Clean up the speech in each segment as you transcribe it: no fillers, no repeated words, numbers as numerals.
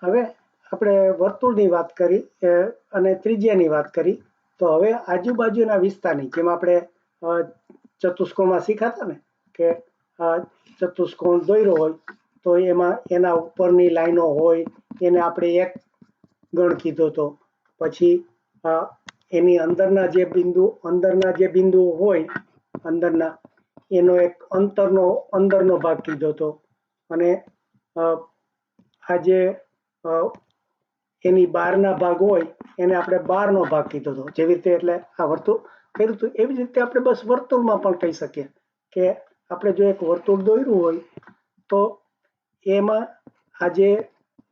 હવે આપણે વર્તુળની વાત કરી અને ત્રિજ્યાની વાત કરી, તો હવે આજુબાજુના વિસ્તારની, જેમ આપણે ચતુષ્કોણમાં શીખાતા ને કે ચતુષ્કોણ દોર્યો હોય તો એમાં એના ઉપરની લાઈનો હોય એને આપણે એક ગણ કીધો હતો. પછી એની અંદરના જે બિંદુ હોય અંદરના એનો એક અંદરનો ભાગ કીધો હતો. અને આ જે એની બહારના ભાગ હોય એને આપણે બહારનો ભાગ કીધો હતો. જેવી રીતે એટલે આ વર્તુળ કર્યું હતું એવી જ રીતે આપણે બસ વર્તુળમાં પણ કહી શકીએ કે આપણે જો એક વર્તુળ દોર્યું હોય તો એમાં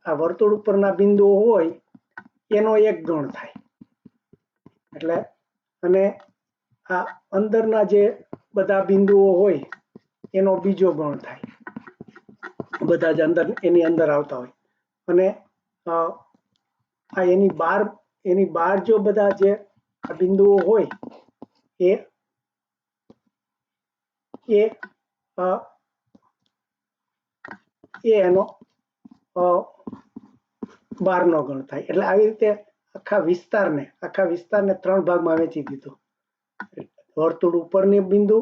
આ વર્તુળ ઉપરના બિંદુઓ હોય એનો એક ગણ થાય. એટલે અને આ અંદરના જે બધા બિંદુઓ હોય એનો બીજો ગણ થાય, બધા જ એની અંદર આવતા હોય. અને આ એની બહાર જો બધા જે બિંદુઓ હોય એનો બહારનો ગણ થાય. એટલે આવી રીતે આખા વિસ્તારને 3 ભાગમાં વહેંચી દીધો. વર્તુળ ઉપરની બિંદુ,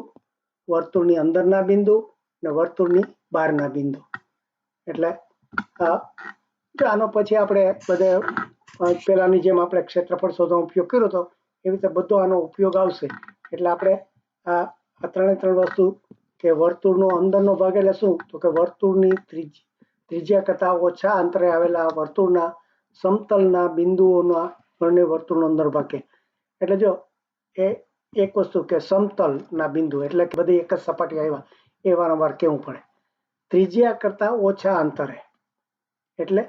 વર્તુળની અંદરના બિંદુ અને વર્તુળની બહારના બિંદુ. એટલે આનો પછી આપણે બધે પેલાની જેમ આપણે ક્ષેત્રફળ શોધવાનો ઉપયોગ કર્યો હતો એવી રીતે બધો આનો ઉપયોગ આવશે. એટલે આપણે આ 3 વસ્તુ કે વર્તુળનો અંદરનો ભાગ એટલે શું, તો કે વર્તુળની ત્રિજ્યા કરતા ઓછા અંતરે આવેલા વર્તુળના સમતલના બિંદુઓના ગણને વર્તુળનો અંદર ભાગ કહે. એટલે જો એ એક વસ્તુ કે સમતલના બિંદુ એટલે કે બધી એક જ સપાટી આવ્યા એ વારંવાર કેવું પડે. ત્રિજ્યા કરતા ઓછા અંતરે એટલે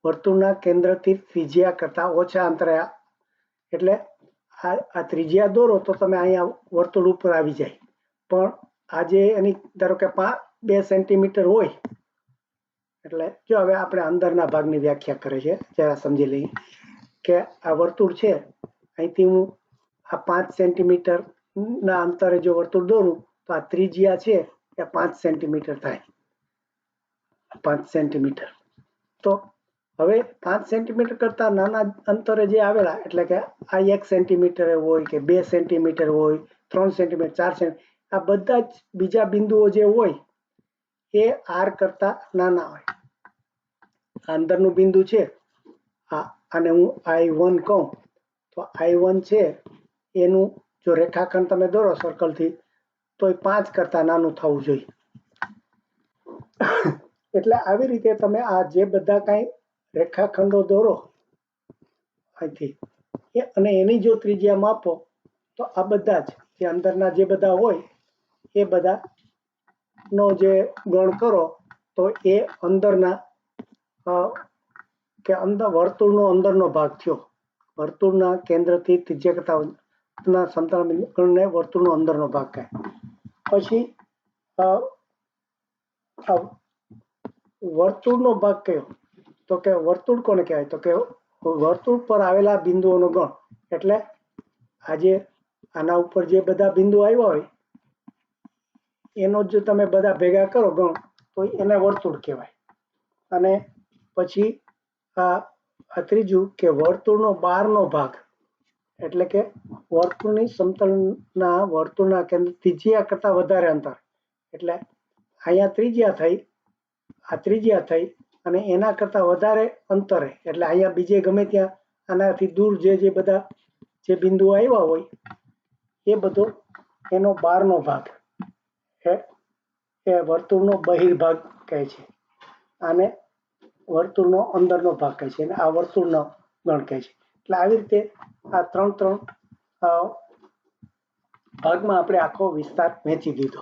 વર્તુળના કેન્દ્રથી ત્રિજ્યા કરતા ઓછા અંતરે, એટલે આ ત્રિજ્યા દોરો તો તમે અહીંયા વર્તુળ ઉપર આવી જાય. પણ આજે એની ધારો કે 2 સેન્ટીમીટર હોય, એટલે જો હવે આપણે અંદરના ભાગની વ્યાખ્યા કરે છે જરા સમજી લઈએ કે આ વર્તુળ છે, અહીંથી હું આ 5 સેન્ટીમીટર ના અંતરે જો વર્તુળ દોરું તો આ ત્રિજ્યા છે એ 5 સેન્ટીમીટર થાય. 5 સેન્ટીમીટર. તો હવે 5 સેન્ટીમીટર કરતા નાના અંતરે જે આવેલા, એટલે કે આ 1 સેન્ટીમીટર હોય કે 2 સેન્ટીમીટર હોય, 3 સેન્ટીમીટર, 4 સેન્ટીમીટર, આ બધા જ બીજા બિંદુઓ જે હોય એ r કરતા નાના હોય. અંદરનું બિંદુ છે આને હું I1 કહું તો I1 છે એનું જો રેખાખંડ તમે દોરો સર્કલથી તો એ 5 કરતા નાનું થવું જોઈએ. એટલે આવી રીતે તમે આ જે બધા કાંઈ રેખાખંડો દોરો અહીંથી અને એની જો ત્રિજ્યા માપો તો આ બધા જ જે અંદરના જે બધા હોય એ બધા નો જે ગણ કરો તો એ અંદરના કે વર્તુળનો અંદરનો ભાગ થયો. વર્તુળના કેન્દ્રથી ત્રિજ્યા કરતા સમતલ ગણને વર્તુળનો અંદરનો ભાગ કહે. પછી વર્તુળનો ભાગ કયો, તો કે વર્તુળ કોને કહેવાય, તો કે વર્તુળ પર આવેલા બિંદુઓનો ગણ. એટલે આજે આના ઉપર જે બધા બિંદુ આવ્યા હોય એનો જો તમે બધા ભેગા કરો ગણ તો એને વર્તુળ કહેવાય. અને પછી આ ત્રીજું કે વર્તુળનો બહારનો ભાગ, એટલે કે વર્તુળની સમતલના વર્તુળના કેન્દ્ર ત્રિજ્યા કરતા વધારે અંતર, એટલે અહીંયા ત્રિજ્યા થઈ અને એના કરતા વધારે અંતરે, એટલે અહીંયા બીજે ગમે ત્યાં આનાથી દૂર જે બધા જે બિંદુઓ આવ્યા હોય એ બધો એનો બહારનો ભાગ એ વર્તુળનો બહિર્ભાગ કહે છે. આને વર્તુળનો અંદરનો ભાગ કહે છે અને આ વર્તુળનો ગણ કહે છે. એટલે આવી રીતે આ 3 ભાગમાં આપણે આખો વિસ્તાર વહેંચી દીધો.